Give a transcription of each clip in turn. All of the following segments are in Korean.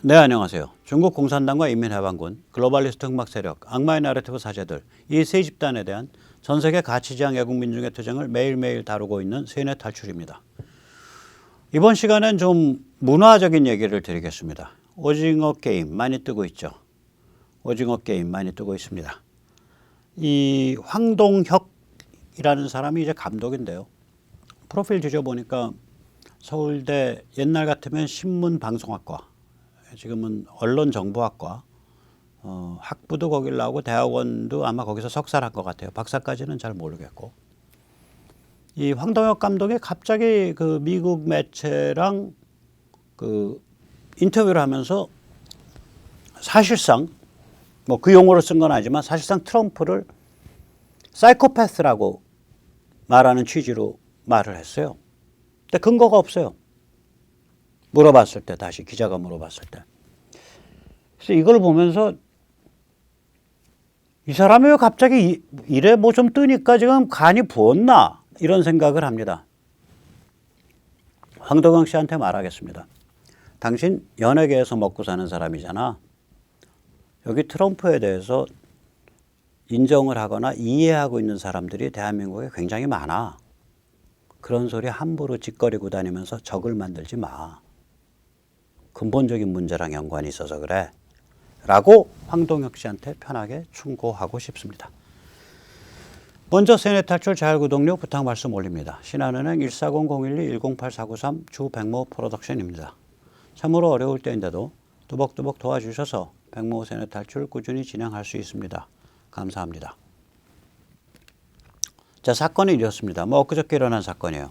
네, 안녕하세요. 중국 공산당과 인민해방군, 글로벌리스트 흑막 세력, 악마의 나래티브 사제들, 이 세 집단에 대한 전 세계 가치지향 애국 민중의 투쟁을 매일매일 다루고 있는 세뇌 탈출입니다. 이번 시간엔 좀 문화적인 얘기를 드리겠습니다. 오징어 게임 많이 뜨고 있죠. 오징어 게임 많이 뜨고 있습니다. 이 황동혁이라는 사람이 이제 감독인데요. 프로필 뒤져보니까 서울대 옛날 같으면 신문방송학과, 지금은 언론정보학과, 학부도 거길 나오고 대학원도 아마 거기서 석사를 한 것 같아요. 박사까지는 잘 모르겠고. 이 황동혁 감독이 갑자기 그 미국 매체랑 그 인터뷰를 하면서 사실상 뭐 그 용어를 쓴 건 아니지만 사실상 트럼프를 사이코패스라고 말하는 취지로 말을 했어요. 근데 근거가 없어요. 물어봤을 때, 다시 기자가 물어봤을 때. 그래서 이걸 보면서 이 사람이 왜 갑자기 이래 뭐 좀 뜨니까 지금 간이 부었나 이런 생각을 합니다. 황동혁 씨한테 말하겠습니다. 당신 연예계에서 먹고 사는 사람이잖아. 여기 트럼프에 대해서 인정을 하거나 이해하고 있는 사람들이 대한민국에 굉장히 많아. 그런 소리 함부로 짓거리고 다니면서 적을 만들지 마. 근본적인 문제랑 연관이 있어서 그래. 라고 황동혁 씨한테 편하게 충고하고 싶습니다. 먼저 세뇌 탈출 자율구독료 부탁 말씀 올립니다. 신한은행 140-012-108493 주백모 프로덕션입니다. 참으로 어려울 때인데도 뚜벅뚜벅 도와주셔서 백모 세뇌 탈출 꾸준히 진행할 수 있습니다. 감사합니다. 자, 사건이 이렇습니다. 뭐 엊그저께 일어난 사건이에요.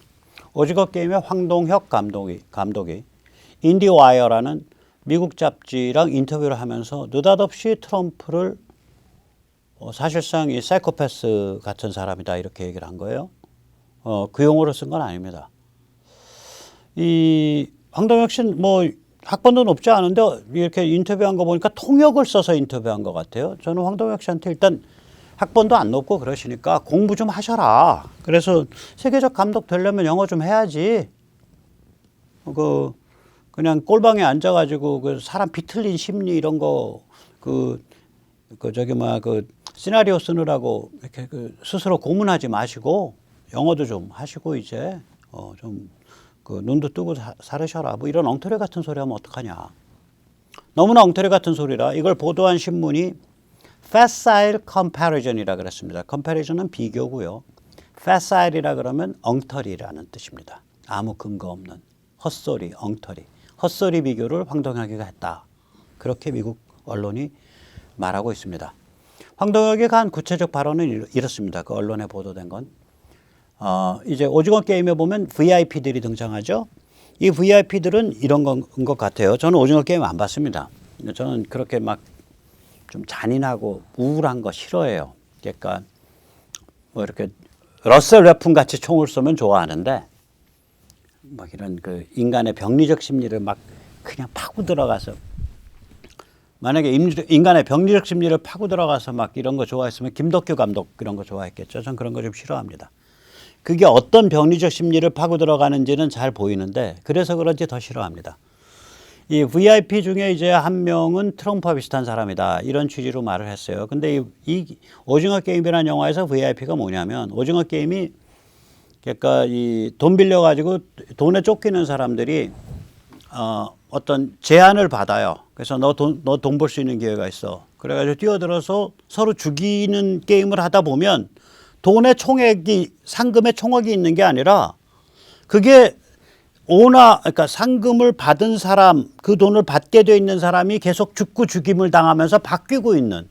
오징어 게임의 황동혁 감독이 인디와이어라는 미국 잡지랑 인터뷰를 하면서 느닷없이 트럼프를 사실상 이 사이코패스 같은 사람이다 이렇게 얘기를 한 거예요. 그 용어를 쓴 건 아닙니다. 이 황동혁 씨는 뭐 학번도 높지 않은데 이렇게 인터뷰한 거 보니까 통역을 써서 인터뷰한 것 같아요. 저는 황동혁 씨한테 일단 학번도 안 높고 그러시니까 공부 좀 하셔라. 그래서 세계적 감독 되려면 영어 좀 해야지. 그냥 꼴방에 앉아가지고 그 사람 비틀린 심리 이런 거 시나리오 쓰느라고 이렇게 스스로 고문하지 마시고 영어도 좀 하시고 이제 좀 눈도 뜨고 살으셔라. 뭐 이런 엉터리 같은 소리 하면 어떡하냐. 너무나 엉터리 같은 소리라 이걸 보도한 신문이 facile comparison이라 그랬습니다. comparison은 비교고요. facile이라 그러면 엉터리라는 뜻입니다. 아무 근거 없는 헛소리, 엉터리. 헛소리 비교를 황동혁이가 했다. 그렇게 미국 언론이 말하고 있습니다. 황동혁이 한 구체적 발언은 이렇습니다. 그 언론에 보도된 건. 이제 오징어 게임에 보면 VIP들이 등장하죠. 이 VIP들은 이런 건 것 같아요. 저는 오징어 게임 안 봤습니다. 저는 그렇게 막 좀 잔인하고 우울한 거 싫어해요. 그러니까 뭐 이렇게 러셀 웨폰 같이 총을 쏘면 좋아하는데 막 이런 그 인간의 병리적 심리를 막 그냥 파고 들어가서 만약에 인간의 병리적 심리를 파고 들어가서 막 이런 거 좋아했으면 김덕규 감독 그런 거 좋아했겠죠. 전 그런 거 좀 싫어합니다. 그게 어떤 병리적 심리를 파고 들어가는지는 잘 보이는데 그래서 그런지 더 싫어합니다. 이 VIP 중에 이제 한 명은 트럼프와 비슷한 사람이다. 이런 취지로 말을 했어요. 근데 이 오징어 게임이라는 영화에서 VIP가 뭐냐면 오징어 게임이 그러니까 이 돈 빌려가지고 돈에 쫓기는 사람들이 어떤 제안을 받아요. 그래서 너 돈 벌 수 있는 기회가 있어. 그래가지고 뛰어들어서 서로 죽이는 게임을 하다 보면 돈의 총액이 상금의 총액이 있는 게 아니라 그게 그러니까 상금을 받은 사람, 그 돈을 받게 돼 있는 사람이 계속 죽고 죽임을 당하면서 바뀌고 있는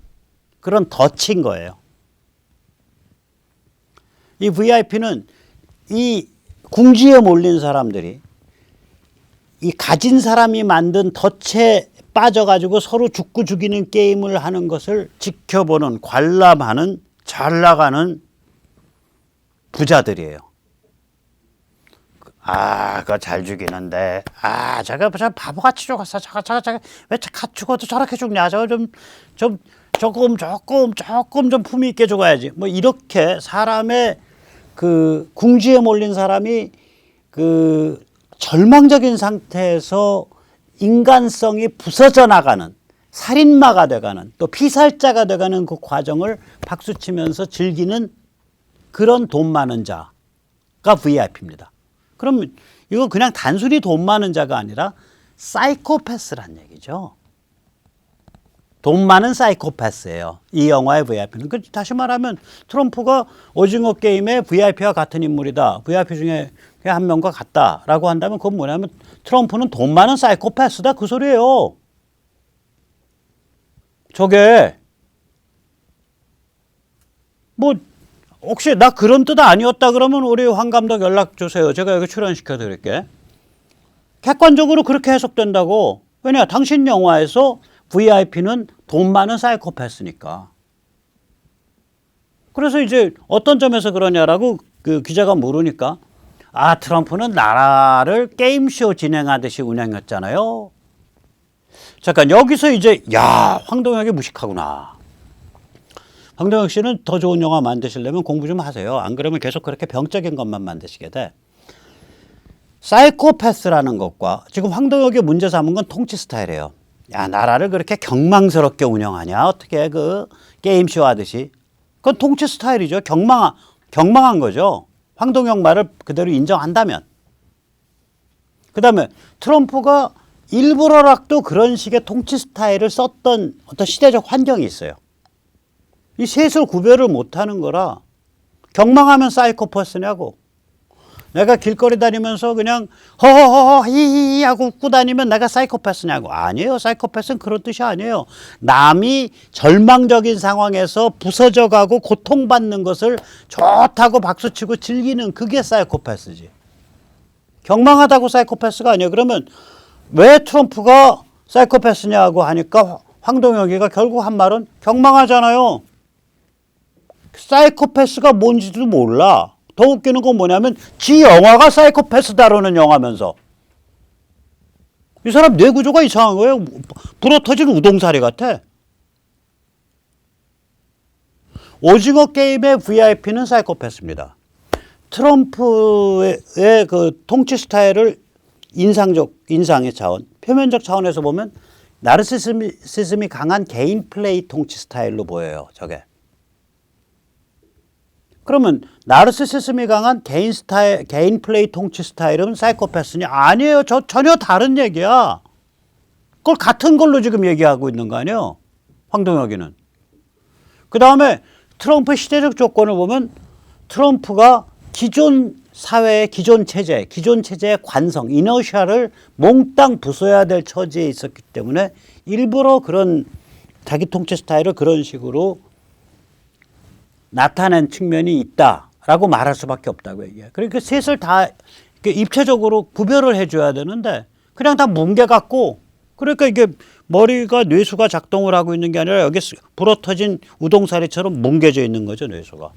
그런 덫인 거예요. 이 VIP는 이 궁지에 몰린 사람들이 이 가진 사람이 만든 덫에 빠져가지고 서로 죽고 죽이는 게임을 하는 것을 지켜보는 관람하는 잘 나가는 부자들이에요. 그거 잘 죽이는데, 저거 바보같이 죽었어. 저거 왜 죽어도 저렇게 죽냐. 저거 조금 좀 품위 있게 죽어야지. 뭐 이렇게 사람의 그 궁지에 몰린 사람이 그 절망적인 상태에서 인간성이 부서져 나가는, 살인마가 돼가는, 또 피살자가 돼가는 그 과정을 박수치면서 즐기는 그런 돈 많은 자가 VIP입니다. 그럼 이거 그냥 단순히 돈 많은 자가 아니라 사이코패스란 얘기죠. 돈 많은 사이코패스예요. 이 영화의 VIP는. 다시 말하면 트럼프가 오징어 게임의 VIP와 같은 인물이다. VIP 중에 한 명과 같다라고 한다면 그건 뭐냐면 트럼프는 돈 많은 사이코패스다 그 소리예요. 저게 뭐 혹시 나 그런 뜻 아니었다 그러면 우리 황 감독 연락 주세요. 제가 여기 출연시켜 드릴게. 객관적으로 그렇게 해석된다고. 왜냐 당신 영화에서 VIP는 돈 많은 사이코패스니까. 그래서 이제 어떤 점에서 그러냐라고 그 기자가 물으니까 아 트럼프는 나라를 게임쇼 진행하듯이 운영했잖아요. 잠깐 여기서 이제 야 황동혁이 무식하구나. 황동혁 씨는 더 좋은 영화 만드시려면 공부 좀 하세요. 안 그러면 계속 그렇게 병적인 것만 만드시게 돼. 사이코패스라는 것과 지금 황동혁이 문제 삼은 건 통치 스타일이에요. 야 나라를 그렇게 경망스럽게 운영하냐 어떻게 그 게임쇼 하듯이. 그건 통치 스타일이죠. 경망한 거죠. 황동혁 말을 그대로 인정한다면. 그 다음에 트럼프가 일부러라도 그런 식의 통치 스타일을 썼던 어떤 시대적 환경이 있어요. 이 셋을 구별을 못하는 거라 경망하면 사이코패스냐고. 내가 길거리 다니면서 그냥 허허허 히히히 하고 웃고 다니면 내가 사이코패스냐고. 아니에요. 사이코패스는 그런 뜻이 아니에요. 남이 절망적인 상황에서 부서져가고 고통받는 것을 좋다고 박수치고 즐기는 그게 사이코패스지. 경망하다고 사이코패스가 아니에요. 그러면 왜 트럼프가 사이코패스냐고 하니까 황동혁이가 결국 한 말은 경망하잖아요. 사이코패스가 뭔지도 몰라. 더 웃기는 건 뭐냐면 지 영화가 사이코패스 다루는 영화면서 이 사람 뇌구조가 이상한 거예요. 불어터진 우동사리 같아. 오징어 게임의 VIP는 사이코패스입니다. 트럼프의 그 통치 스타일을 인상의 차원, 표면적 차원에서 보면 나르시시즘이 강한 개인 플레이 통치 스타일로 보여요. 저게. 그러면 나르시시즘이 강한 개인 플레이 통치 스타일은 사이코패스냐? 아니에요. 전혀 다른 얘기야. 그걸 같은 걸로 지금 얘기하고 있는 거 아니에요? 황동혁이는. 그 다음에 트럼프 시대적 조건을 보면 트럼프가 기존 사회의 기존 체제의 관성, 이너셜을 몽땅 부숴야 될 처지에 있었기 때문에 일부러 그런 자기 통치 스타일을 그런 식으로 나타낸 측면이 있다라고 말할 수밖에 없다고 얘기해요. 그러니까 셋을 다 입체적으로 구별을 해줘야 되는데 그냥 다 뭉개갖고 그러니까 이게 머리가 뇌수가 작동을 하고 있는 게 아니라 여기 불어터진 우동사리처럼 뭉개져 있는 거죠, 뇌수가.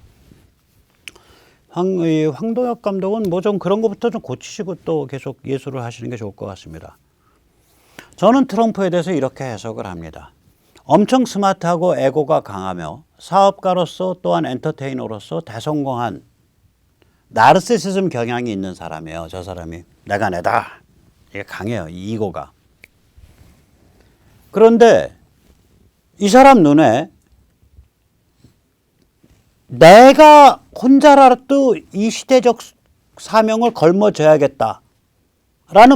황동혁 감독은 뭐 좀 그런 것부터 좀 고치시고 또 계속 예술을 하시는 게 좋을 것 같습니다. 저는 트럼프에 대해서 이렇게 해석을 합니다. 엄청 스마트하고 에고가 강하며 사업가로서 또한 엔터테이너로서 대성공한 나르시시즘 경향이 있는 사람이에요. 저 사람이. 내가 내다. 이게 강해요. 이 이고가. 그런데 이 사람 눈에 내가 혼자라도 이 시대적 사명을 걸머져야겠다라는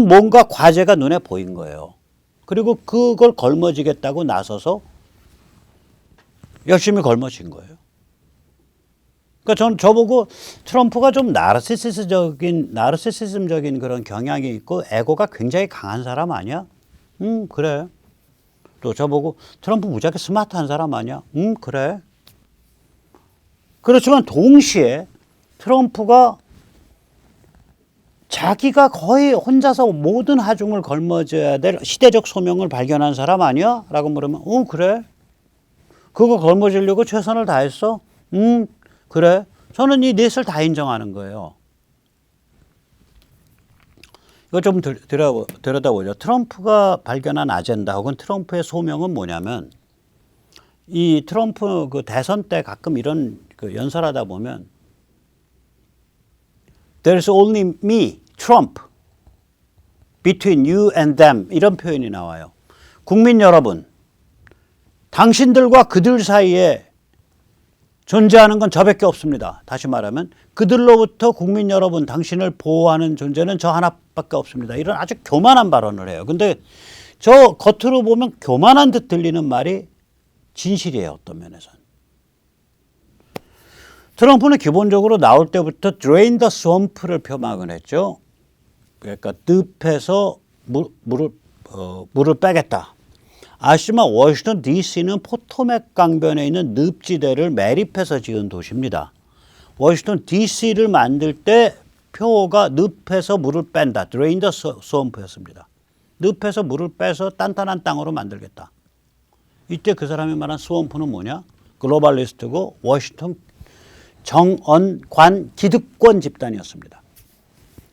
뭔가 과제가 눈에 보인 거예요. 그리고 그걸 걸머지겠다고 나서서 열심히 걸머진 거예요. 그러니까 저는 저보고 트럼프가 좀 나르시시즘적인 그런 경향이 있고 에고가 굉장히 강한 사람 아니야? 그래. 또 저보고 트럼프 무지하게 스마트한 사람 아니야? 그래. 그렇지만 동시에 트럼프가 자기가 거의 혼자서 모든 하중을 걸머져야 될 시대적 소명을 발견한 사람 아니야? 라고 물으면 그래. 그거 걸머지려고 최선을 다했어? 그래. 저는 이 넷을 다 인정하는 거예요. 이거 좀 들여다보죠. 트럼프가 발견한 아젠다 혹은 트럼프의 소명은 뭐냐면 이 트럼프 그 대선 때 가끔 이런 그 연설하다 보면 There's only me, Trump. between you and them 이런 표현이 나와요. 국민 여러분, 당신들과 그들 사이에 존재하는 건 저밖에 없습니다. 다시 말하면 그들로부터 국민 여러분, 당신을 보호하는 존재는 저 하나밖에 없습니다. 이런 아주 교만한 발언을 해요. 근데 저 겉으로 보면 교만한 듯 들리는 말이 진실이에요. 어떤 면에서는. 트럼프는 기본적으로 나올 때부터 drain the swamp를 표방을 했죠. 그러니까 늪에서 물을 빼겠다. 아시지만 워싱턴 DC는 포토맥 강변에 있는 늪지대를 매립해서 지은 도시입니다. 워싱턴 DC를 만들 때 표어가 늪에서 물을 뺀다. drain the swamp였습니다. 늪에서 물을 빼서 단단한 땅으로 만들겠다. 이때 그 사람이 말한 스워ම්프는 뭐냐? 글로벌리스트고 워싱턴 정언관 기득권 집단이었습니다.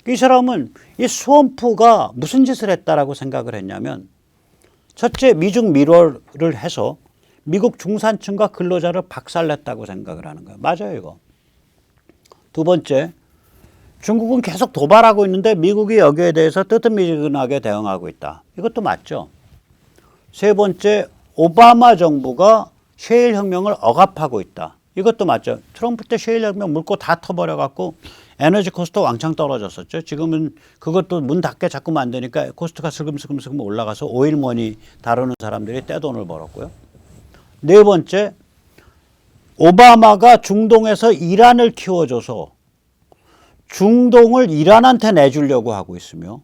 이 사람은 이 스워ම්프가 무슨 짓을 했다라고 생각을 했냐면 첫째, 미중 밀월을 해서 미국 중산층과 근로자를 박살냈다고 생각을 하는 거예요. 맞아요, 이거. 두 번째, 중국은 계속 도발하고 있는데 미국이 여기에 대해서 뜨뜻미지근하게 대응하고 있다. 이것도 맞죠. 세 번째, 오바마 정부가 셰일 혁명을 억압하고 있다. 이것도 맞죠. 트럼프 때 셰일 혁명 물고 다 터버려갖고 에너지 코스트 왕창 떨어졌었죠. 지금은 그것도 문 닫게 자꾸 만드니까 코스트가 슬금슬금 올라가서 오일머니 다루는 사람들이 떼돈을 벌었고요. 네 번째, 오바마가 중동에서 이란을 키워줘서 중동을 이란한테 내주려고 하고 있으며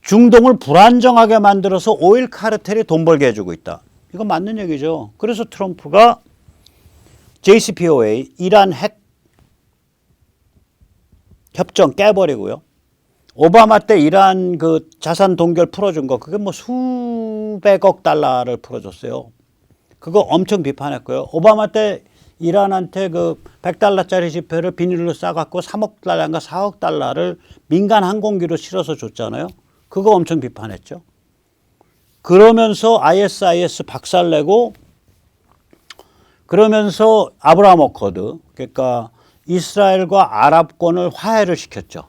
중동을 불안정하게 만들어서 오일 카르텔이 돈 벌게 해주고 있다. 이거 맞는 얘기죠. 그래서 트럼프가 JCPOA 이란 핵 협정 깨버리고요. 오바마 때 이란 그 자산 동결 풀어준 거 그게 뭐 수백억 달러를 풀어줬어요. 그거 엄청 비판했고요. 오바마 때 이란한테 그 100달러짜리 지폐를 비닐로 싸갖고 3억 달러인가 4억 달러를 민간 항공기로 실어서 줬잖아요. 그거 엄청 비판했죠. 그러면서 ISIS 박살내고 그러면서 아브라함 어코드 그러니까 이스라엘과 아랍권을 화해를 시켰죠.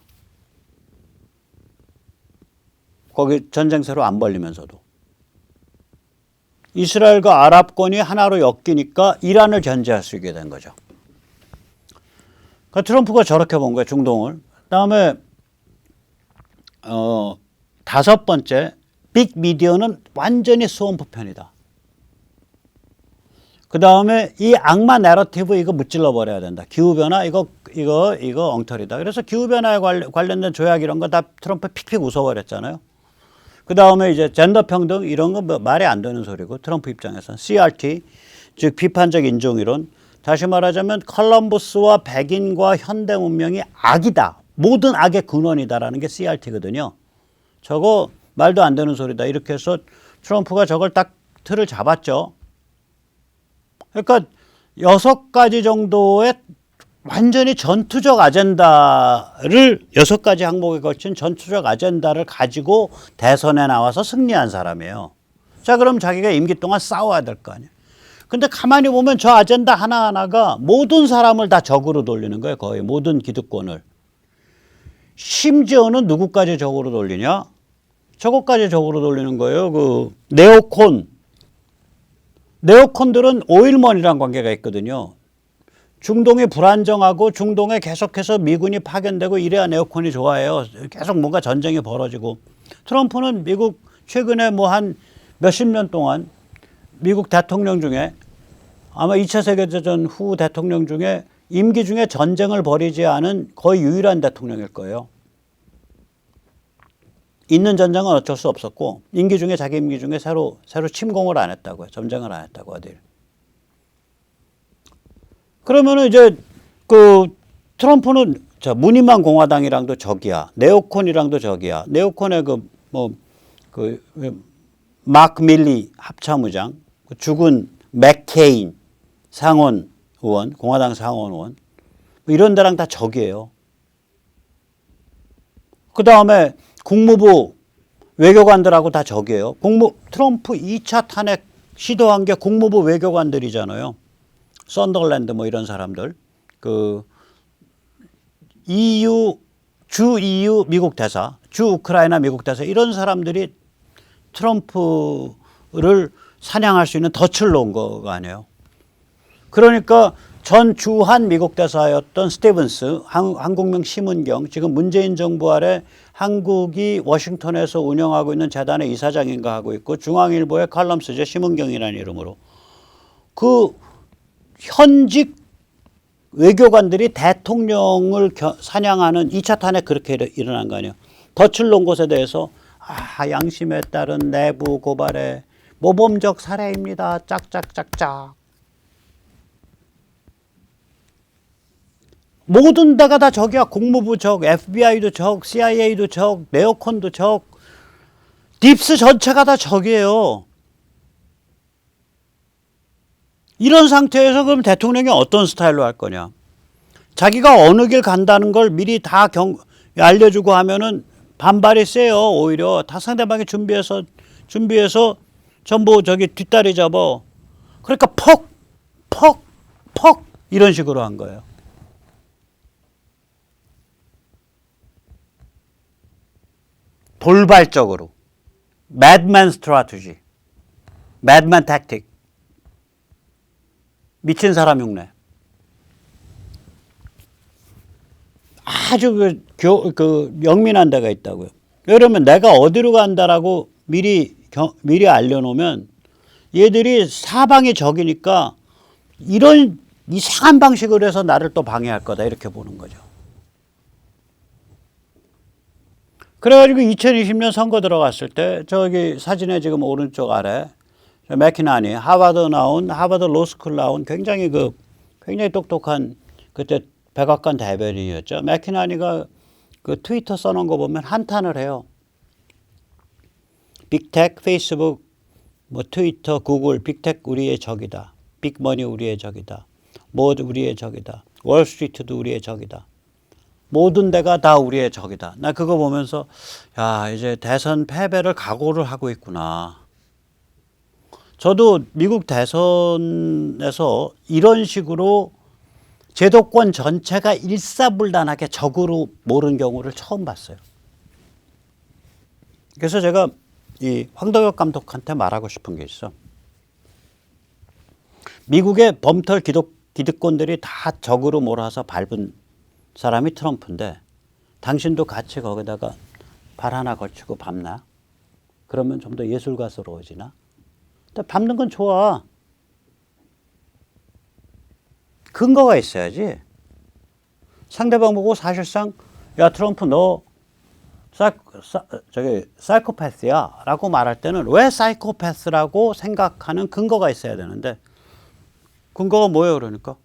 거기 전쟁 새로 안 벌리면서도. 이스라엘과 아랍권이 하나로 엮이니까 이란을 견제할 수 있게 된 거죠. 그러니까 트럼프가 저렇게 본 거예요. 중동을. 그다음에 다섯 번째 빅 미디어는 완전히 스워ම්프 편이다. 그다음에 이 악마 내러티브 이거 무찔러 버려야 된다. 기후변화 이거 엉터리다. 그래서 기후변화에 관련된 조약 이런 거 다 트럼프 픽픽 웃어버렸잖아요. 그 다음에 이제 젠더 평등 이런 거 뭐 말이 안 되는 소리고 트럼프 입장에서는 CRT 즉 비판적 인종이론 다시 말하자면 컬럼버스와 백인과 현대 문명이 악이다. 모든 악의 근원이다라는 게 CRT거든요. 저거 말도 안 되는 소리다. 이렇게 해서 트럼프가 저걸 딱 틀을 잡았죠. 그러니까 6가지 정도의 완전히 전투적 아젠다를 6가지 항목에 걸친 전투적 아젠다를 가지고 대선에 나와서 승리한 사람이에요. 자, 그럼 자기가 임기 동안 싸워야 될 거 아니에요. 근데 가만히 보면 저 아젠다 하나하나가 모든 사람을 다 적으로 돌리는 거예요. 거의 모든 기득권을. 심지어는 누구까지 적으로 돌리냐? 저것까지 적으로 돌리는 거예요. 그 네오콘들은 오일머니랑 관계가 있거든요. 중동이 불안정하고 중동에 계속해서 미군이 파견되고 이래야 네오콘이 좋아해요. 계속 뭔가 전쟁이 벌어지고. 트럼프는 미국 최근에 뭐 한 몇십 년 동안 미국 대통령 중에 아마 2차 세계대전 후 대통령 중에 임기 중에 전쟁을 벌이지 않은 거의 유일한 대통령일 거예요. 있는 전쟁은 어쩔 수 없었고 자기 임기 중에 새로 침공을 안 했다고요. 전쟁을 안 했다고 어딜. 그러면은 이제 그 트럼프는 자 무늬만 공화당이랑도 적이야. 네오콘이랑도 적이야. 네오콘의 마크 밀리 합참의장, 죽은 맥케인 상원 의원, 공화당 상원 의원 뭐 이런 데랑 다 적이에요. 그 다음에 국무부 외교관들하고 다 적이에요. 트럼프 2차 탄핵 시도한 게 국무부 외교관들이잖아요. 썬더랜드 뭐 이런 사람들. 그 EU 주 EU 미국 대사, 주 우크라이나 미국 대사 이런 사람들이 트럼프를 사냥할 수 있는 덫을 놓은 거 아니에요. 그러니까 전 주한 미국 대사였던 스티븐스, 한국명 심은경, 지금 문재인 정부 아래 한국이 워싱턴에서 운영하고 있는 재단의 이사장인가 하고 있고 중앙일보의 칼럼 쓰죠. 심은경이라는 이름으로. 그 현직 외교관들이 대통령을 사냥하는 2차 탄핵 그렇게 일어난 거 아니에요. 덫을 놓은 것에 대해서 양심에 따른 내부 고발에 모범적 사례입니다. 짝짝짝짝. 모든 데가 다 적이야. 국무부 적, FBI도 적, CIA도 적, 네오콘도 적, 딥스 전체가 다 적이에요. 이런 상태에서 그럼 대통령이 어떤 스타일로 할 거냐. 자기가 어느 길 간다는 걸 미리 다 알려주고 하면은 반발이 세요. 오히려 다 상대방이 준비해서 전부 뒷다리 잡아. 그러니까 퍽 이런 식으로 한 거예요. 돌발적으로. madman strategy. madman tactic. 미친 사람 흉내. 아주 영민한 데가 있다고요. 그러면 내가 어디로 간다라고 미리 알려놓으면 얘들이 사방이 적이니까 이런 이상한 방식으로 해서 나를 또 방해할 거다 이렇게 보는 거죠. 그래가지고 2020년 선거 들어갔을 때 저기 사진에 지금 오른쪽 아래 맥키나니 하버드 로스쿨 나온 굉장히 똑똑한 그때 백악관 대변인이었죠. 맥키나니가 그 트위터 써놓은 거 보면 한탄을 해요. 빅텍, 페이스북, 트위터, 구글, 빅텍 우리의 적이다. 빅머니 우리의 적이다. 모두 우리의 적이다. 월스트리트도 우리의 적이다. 모든 데가 다 우리의 적이다. 나 그거 보면서 이제 대선 패배를 각오를 하고 있구나. 저도 미국 대선에서 이런 식으로 제도권 전체가 일사불란하게 적으로 모른 경우를 처음 봤어요. 그래서 제가 이 황덕엽 감독한테 말하고 싶은 게 있어. 미국의 범털 기득권들이 다 적으로 몰아서 밟은 사람이 트럼프인데 당신도 같이 거기다가 발 하나 걸치고 밟나? 그러면 좀 더 예술가스러워지나? 밟는 건 좋아. 근거가 있어야지. 상대방 보고 사실상 야 트럼프 너 사이코패스야 라고 말할 때는 왜 사이코패스라고 생각하는 근거가 있어야 되는데 근거가 뭐예요 그러니까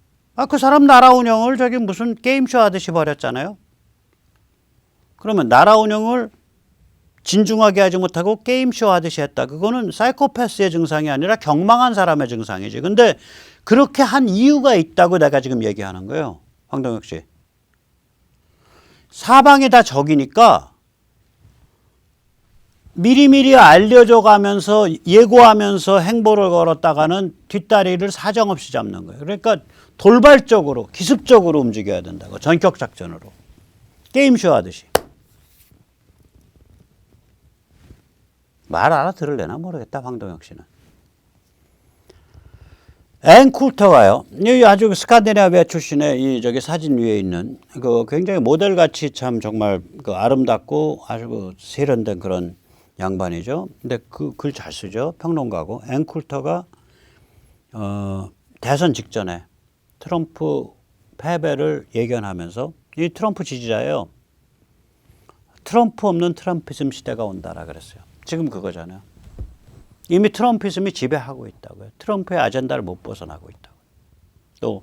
그 사람 나라 운영을 무슨 게임쇼 하듯이 벌였잖아요. 그러면 나라 운영을 진중하게 하지 못하고 게임쇼 하듯이 했다. 그거는 사이코패스의 증상이 아니라 경망한 사람의 증상이지. 근데 그렇게 한 이유가 있다고 내가 지금 얘기하는 거예요. 황동혁 씨. 사방이 다 적이니까 미리미리 알려줘 가면서 예고하면서 행보를 걸었다가는 뒷다리를 사정없이 잡는 거예요. 그러니까 돌발적으로 기습적으로 움직여야 된다고. 전격작전으로. 게임쇼 하듯이. 말 알아들을래나 모르겠다 황동혁 씨는. 앤 쿨터가요. 이 아주 스칸디나비아 출신의 사진 위에 있는 굉장히 모델같이 참 정말 아름답고 아주 세련된 그런 양반이죠. 근데 글 잘 쓰죠. 평론가고. 앤 쿨터가 대선 직전에 트럼프 패배를 예견하면서 이 트럼프 지지자예요. 트럼프 없는 트럼피즘 시대가 온다라 그랬어요. 지금 그거잖아요. 이미 트럼피즘이 지배하고 있다고요. 트럼프의 아젠다를 못 벗어나고 있다고요. 또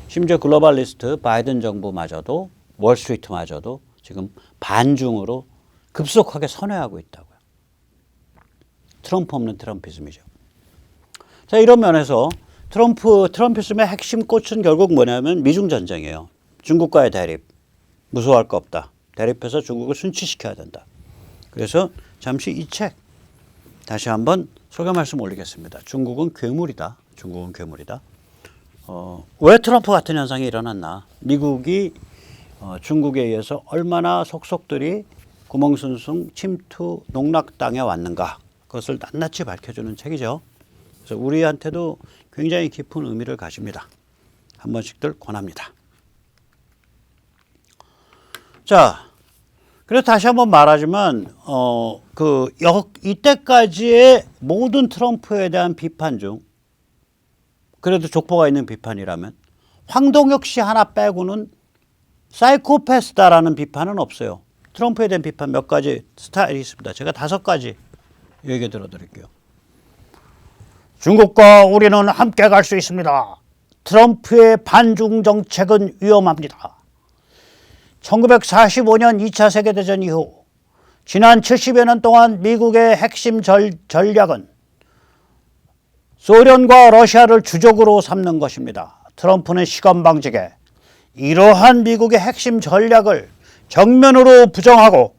심지어 글로벌리스트 바이든 정부마저도 월스트리트마저도 지금 반중으로 급속하게 선회하고 있다고요. 트럼프 없는 트럼피즘이죠. 자, 이런 면에서 트럼피즘의 핵심 꽃은 결국 뭐냐면 미중 전쟁이에요. 중국과의 대립. 무서워할 거 없다. 대립해서 중국을 순치시켜야 된다. 그래서 잠시 이 책 다시 한번 소개 말씀 올리겠습니다. 중국은 괴물이다. 중국은 괴물이다. 왜 트럼프 같은 현상이 일어났나? 미국이 중국에 의해서 얼마나 속속들이 구멍순숭 침투 농락당해 왔는가, 그것을 낱낱이 밝혀주는 책이죠. 그래서 우리한테도 굉장히 깊은 의미를 가집니다. 한 번씩들 권합니다. 자, 그래서 다시 한번 말하지만 이때까지의 모든 트럼프에 대한 비판 중, 그래도 족보가 있는 비판이라면 황동혁 씨 하나 빼고는 사이코패스다라는 비판은 없어요. 트럼프에 대한 비판 몇 가지 스타일이 있습니다. 제가 5가지 얘기 들어드릴게요. 중국과 우리는 함께 갈 수 있습니다. 트럼프의 반중 정책은 위험합니다. 1945년 2차 세계대전 이후 지난 70여 년 동안 미국의 핵심 전략은 소련과 러시아를 주적으로 삼는 것입니다. 트럼프는 시건방지게 이러한 미국의 핵심 전략을 정면으로 부정하고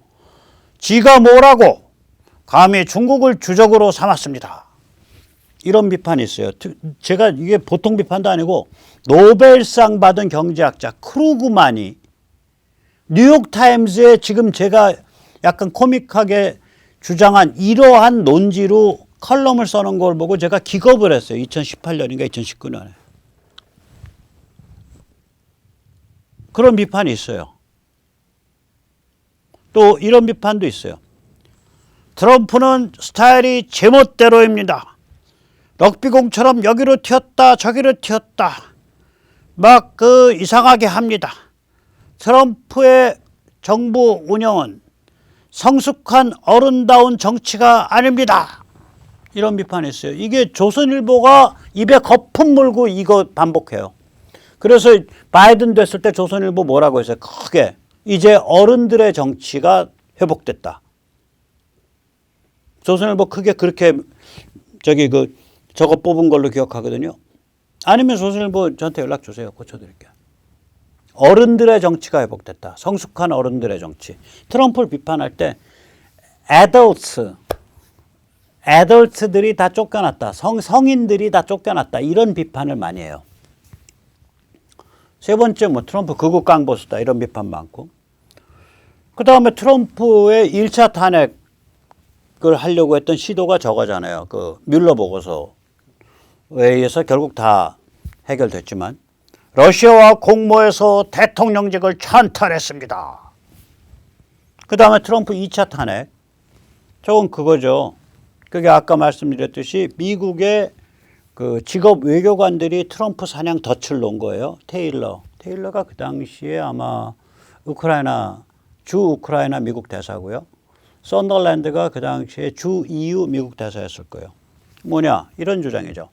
지가 뭐라고 감히 중국을 주적으로 삼았습니다. 이런 비판이 있어요. 제가 이게 보통 비판도 아니고 노벨상 받은 경제학자 크루그만이 뉴욕타임즈에 지금 제가 약간 코믹하게 주장한 이러한 논지로 컬럼을 써놓은 걸 보고 제가 기겁을 했어요. 2018년인가 2019년에. 그런 비판이 있어요. 또 이런 비판도 있어요. 트럼프는 스타일이 제멋대로입니다. 럭비공처럼 여기로 튀었다 저기로 튀었다 막 이상하게 합니다. 트럼프의 정부 운영은 성숙한 어른다운 정치가 아닙니다. 이런 비판이 있어요. 이게 조선일보가 입에 거품 물고 이거 반복해요. 그래서 바이든 됐을 때 조선일보 뭐라고 했어요? 크게 이제 어른들의 정치가 회복됐다. 조선일보 크게 그렇게 저거 뽑은 걸로 기억하거든요. 아니면 조선일보 저한테 연락 주세요. 고쳐드릴게요. 어른들의 정치가 회복됐다. 성숙한 어른들의 정치. 트럼프를 비판할 때 애덜트들이 다 쫓겨났다. 성인들이 다 쫓겨났다. 이런 비판을 많이 해요. 세 번째 트럼프 극우 깡보수다. 이런 비판 많고. 그 다음에 트럼프의 1차 탄핵을 하려고 했던 시도가 저거잖아요. 뮬러 보고서에 의해서 결국 다 해결됐지만 러시아와 공모해서 대통령직을 찬탈했습니다. 그 다음에 트럼프 2차 탄핵. 저건 그거죠. 그게 아까 말씀드렸듯이 미국의 직업 외교관들이 트럼프 사냥 덫을 놓은 거예요. 테일러가 그 당시에 아마 주 우크라이나 미국 대사고요. 썬더랜드가 그 당시에 주 EU 미국 대사였을 거예요. 뭐냐? 이런 주장이죠.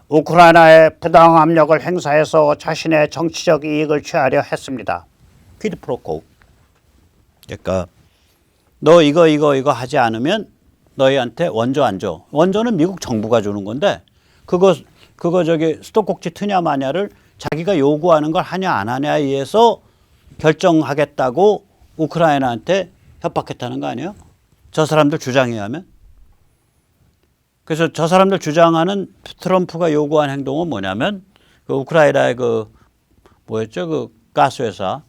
우크라이나에 부당 압력을 행사해서 자신의 정치적 이익을 취하려 했습니다. 퀴드 프로코. 그러니까 너 이거 하지 않으면 너희한테 원조 안 줘. 원조는 미국 정부가 주는 건데 그거 수도꼭지 트냐 마냐를 자기가 요구하는 걸 하냐 안 하냐에 의해서 결정하겠다고 우크라이나한테 협박했다는 거 아니에요? 저 사람들 주장에 의하면. 그래서 저 사람들 주장하는 트럼프가 요구한 행동은 뭐냐면 우크라이나의 뭐였죠? 가스회사,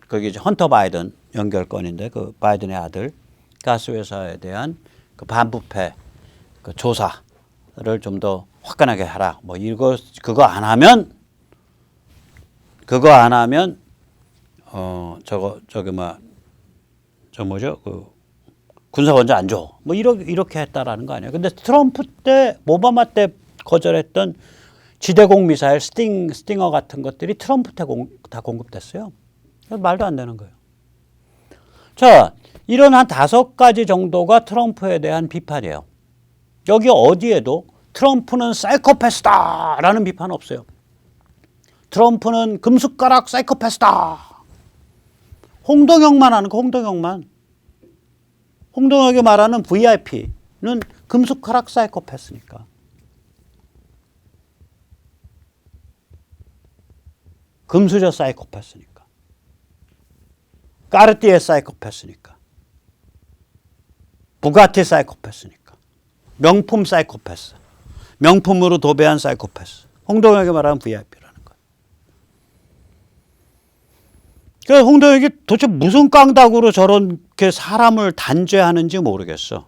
거기 이제 헌터 바이든 연결건인데 바이든의 아들 가스회사에 대한 반부패 조사를 좀 더 화끈하게 하라. 그거 안 하면 군사 원조 안 줘. 이렇게 했다라는 거 아니에요. 근데 트럼프 때, 오바마 때 거절했던 지대공 미사일 스팅어 같은 것들이 트럼프 때 다 공급됐어요. 말도 안 되는 거예요. 자, 이런 한 5가지 정도가 트럼프에 대한 비판이에요. 여기 어디에도 트럼프는 사이코패스다라는 비판 없어요. 트럼프는 금숟가락 사이코패스다. 홍동혁만 하는 거, 홍동혁이 말하는 VIP는 금숟가락 사이코패스니까. 금수저 사이코패스니까. 까르띠에 사이코패스니까. 부가티 사이코패스니까. 명품 사이코패스. 명품으로 도배한 사이코패스. 홍동혁이 말하는 VIP라는 거예요. 그러니까 홍동혁이 도대체 무슨 깡다구로 저렇게 사람을 단죄하는지 모르겠어.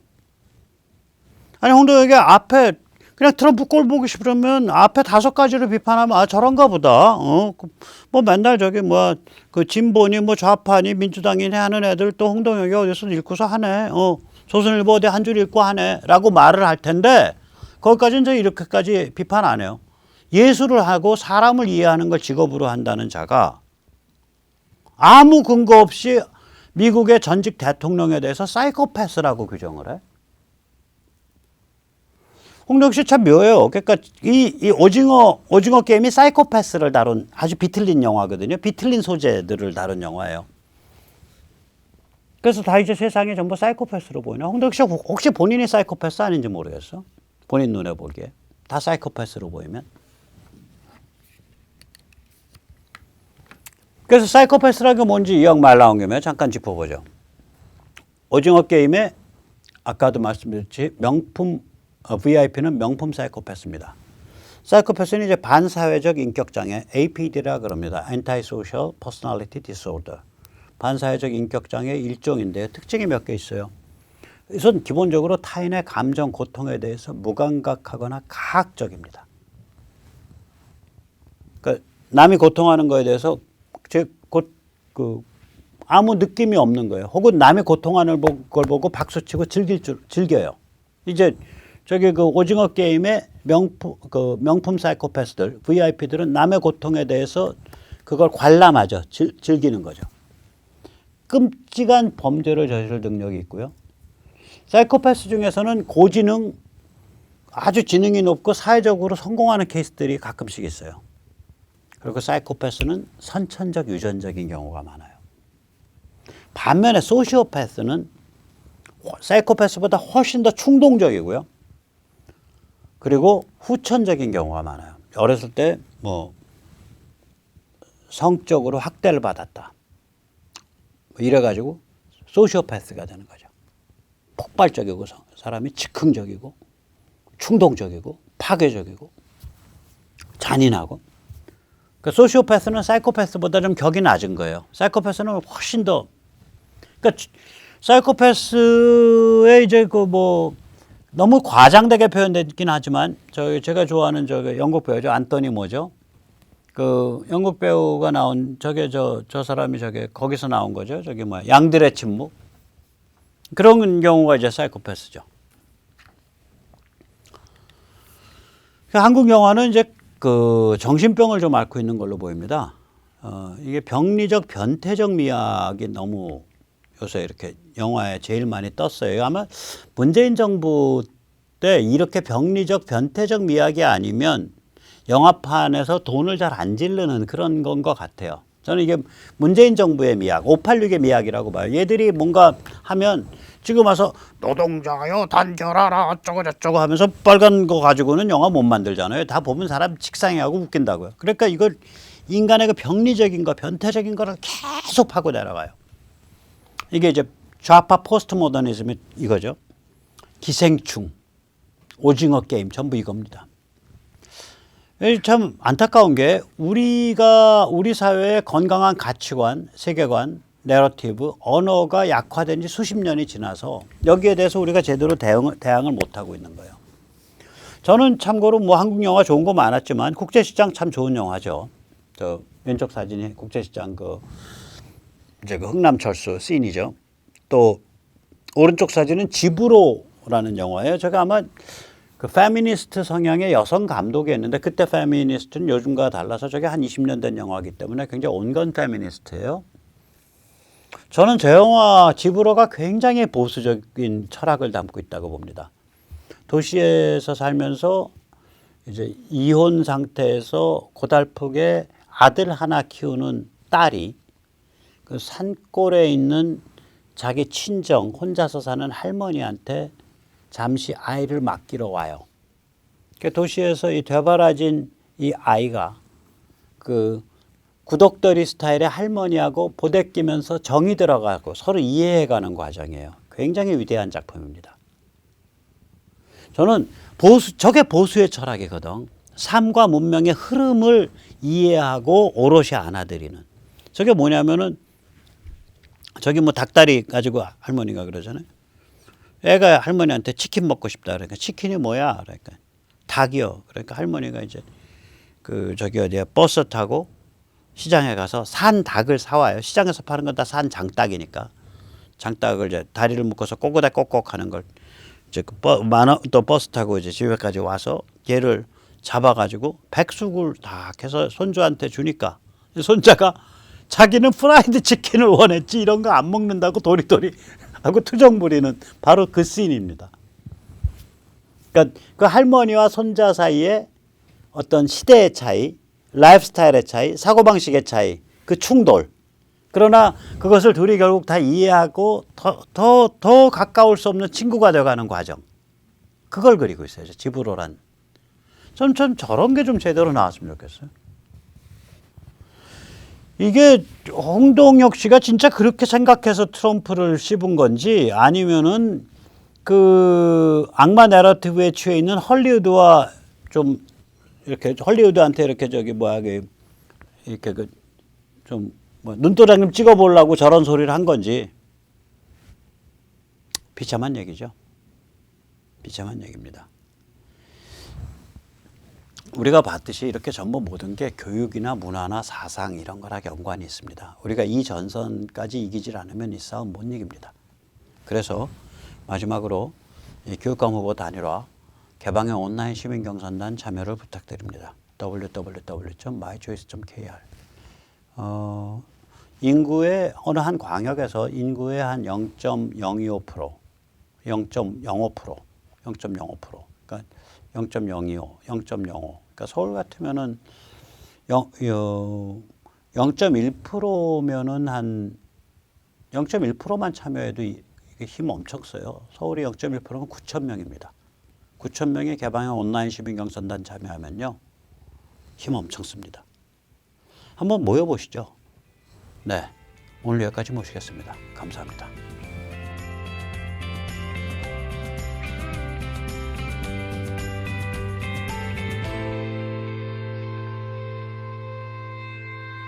아니 홍동혁이 앞에 그냥 트럼프 꼴 보기 싫으면 앞에 5가지를 비판하면 아 저런가 보다. 뭐 맨날 저기 뭐 그 진보니 뭐 좌파니 민주당이니 하는 애들 또 홍동혁이 어디서 읽고서 하네. 조선일보 어디 한 줄 읽고 하네라고 말을 할 텐데 거기까지는 저 이렇게까지 비판 안 해요. 예술을 하고 사람을 이해하는 걸 직업으로 한다는 자가 아무 근거 없이 미국의 전직 대통령에 대해서 사이코패스라고 규정을 해. 홍동혁 씨 참 묘해요. 그러니까 이 오징어 게임이 사이코패스를 다룬 아주 비틀린 영화거든요. 비틀린 소재들을 다룬 영화예요. 그래서 다 이제 세상에 전부 사이코패스로 보이나. 홍동혁 씨 혹시 본인이 사이코패스 아닌지 모르겠어. 본인 눈에 보기에. 다 사이코패스로 보이면. 그래서 사이코패스라는 게 뭔지 이왕 말 나온 김에 잠깐 짚어보죠. 오징어 게임에 아까도 말씀드렸지 명품 VIP는 명품 사이코패스입니다. 사이코패스는 이제 반사회적 인격장애 APD라 그럽니다. Antisocial Personality Disorder. 반사회적 인격장애의 일종인데요. 특징이 몇 개 있어요. 우선 기본적으로 타인의 감정, 고통에 대해서 무감각하거나 가학적입니다. 그러니까 남이 고통하는 거에 대해서 아무 느낌이 없는 거예요. 혹은 남이 고통하는 걸 보고 박수치고 즐겨요. 이제 저기 그 오징어 게임의 명품 사이코패스들, VIP들은 남의 고통에 대해서 그걸 관람하죠. 즐기는 거죠. 끔찍한 범죄를 저지를 능력이 있고요. 사이코패스 중에서는 고지능, 아주 지능이 높고 사회적으로 성공하는 케이스들이 가끔씩 있어요. 그리고 사이코패스는 선천적 유전적인 경우가 많아요. 반면에 소시오패스는 사이코패스보다 훨씬 더 충동적이고요. 그리고 후천적인 경우가 많아요. 어렸을 때 뭐 성적으로 학대를 받았다. 이래가지고 소시오패스가 되는 거죠. 폭발적이고 사람이 즉흥적이고 충동적이고 파괴적이고 잔인하고. 그러니까 소시오패스는 사이코패스보다 좀 격이 낮은 거예요. 사이코패스는 훨씬 더. 그러니까 사이코패스의 이제 그 뭐 너무 과장되게 표현되긴 하지만 제가 좋아하는 영국 배우죠. 안토니 뭐죠? 그 영국 배우가 나온 저 사람이 거기서 나온 거죠. 양들의 침묵. 그런 경우가 이제 사이코패스죠. 한국 영화는 이제 그 정신병을 좀 앓고 있는 걸로 보입니다. 이게 병리적 변태적 미학이 너무 요새 이렇게 영화에 제일 많이 떴어요. 아마 문재인 정부 때 이렇게 병리적 변태적 미학이 아니면 영화판에서 돈을 잘 안 지르는 그런 건 것 같아요. 저는 이게 문재인 정부의 미학, 586의 미학이라고 봐요. 얘들이 뭔가 하면 지금 와서 노동자요 단결하라 어쩌고 저쩌고 하면서 빨간 거 가지고는 영화 못 만들잖아요. 다 보면 사람 직상해하고 웃긴다고요. 그러니까 이걸 인간의 그 병리적인 거, 변태적인 거를 계속 파고 내려가요. 이게 이제 좌파 포스트 모더니즘이 이거죠. 기생충, 오징어 게임 전부 이겁니다. 참 안타까운 게 우리 사회의 건강한 가치관, 세계관, 내러티브, 언어가 약화된 지 수십 년이 지나서 여기에 대해서 우리가 제대로 대항을 못하고 있는 거예요. 저는 참고로 뭐 한국 영화 좋은 거 많았지만 국제시장 참 좋은 영화죠. 저 왼쪽 사진이 국제시장 이제 그 흥남철수 씬이죠. 또 오른쪽 사진은 집으로라는 영화예요. 제가 아마 그 페미니스트 성향의 여성 감독이었는데 그때 페미니스트는 요즘과 달라서 저게 한 20년 된 영화이기 때문에 굉장히 온건 페미니스트예요. 저는 저 영화 집으로가 굉장히 보수적인 철학을 담고 있다고 봅니다. 도시에서 살면서 이제 이혼 상태에서 고달프게 아들 하나 키우는 딸이 그 산골에 있는 자기 친정 혼자서 사는 할머니한테 잠시 아이를 맡기러 와요. 도시에서 이 되바라진 이 아이가 그 구독더리 스타일의 할머니하고 보대끼면서 정이 들어가고 서로 이해해가는 과정이에요. 굉장히 위대한 작품입니다. 저는 저게 보수의 철학이거든. 삶과 문명의 흐름을 이해하고 오롯이 안아들이는. 저게 뭐냐면은 저기 뭐 닭다리 가지고 할머니가 그러잖아요. 애가 할머니한테 치킨 먹고 싶다. 그러니까 치킨이 뭐야? 그러니까 닭이요. 그러니까 할머니가 이제 그 저기 어디야 버스 타고 시장에 가서 산 닭을 사와요. 시장에서 파는 건 다 산 장닭이니까 장닭을 이제 다리를 묶어서 꼬꼬닥 꼭꼭 하는 걸 이제 또 버스 타고 이제 집에까지 와서 얘를 잡아가지고 백숙을 다 해서 손주한테 주니까 손자가 자기는 프라이드 치킨을 원했지 이런 거 안 먹는다고 도리도리 하고 투정 부리는 바로 그 씬입니다. 그러니까 그 할머니와 손자 사이에 어떤 시대의 차이, 라이프 스타일의 차이, 사고방식의 차이, 그 충돌. 그러나 그것을 둘이 결국 다 이해하고 더 가까울 수 없는 친구가 되어가는 과정. 그걸 그리고 있어요. 집으로란. 좀 저런 게 좀 제대로 나왔으면 좋겠어요. 이게 홍동혁 씨가 진짜 그렇게 생각해서 트럼프를 씹은 건지 아니면은 그 악마 내러티브에 취해 있는 헐리우드와 좀 이렇게 헐리우드한테 이렇게 저기 뭐야 이렇게 그 좀 뭐 눈도장 좀 찍어보려고 저런 소리를 한 건지 비참한 얘기죠. 비참한 얘기입니다. 우리가 봤듯이 이렇게 전부 모든 게 교육이나 문화나 사상 이런 거랑 연관이 있습니다. 우리가 이 전선까지 이기질 않으면 이 싸움 못 이깁니다. 그래서 마지막으로 이 교육감 후보 단일화 개방형 온라인 시민경선단 참여를 부탁드립니다. www.mychoice.kr 인구의 어느 한 광역에서 인구의 한 0.025%, 0.05%, 0.05%, 그러니까 0.025, 0.05. 그러니까 서울 같으면은 0.1%면은 한 0.1%만 참여해도 이게 힘 엄청 써요. 서울이 0.1%면 9천 명입니다. 9천 명의 개방형 온라인 시민경선단 참여하면요 힘 엄청 씁니다. 한번 모여보시죠. 네, 오늘 여기까지 모시겠습니다. 감사합니다.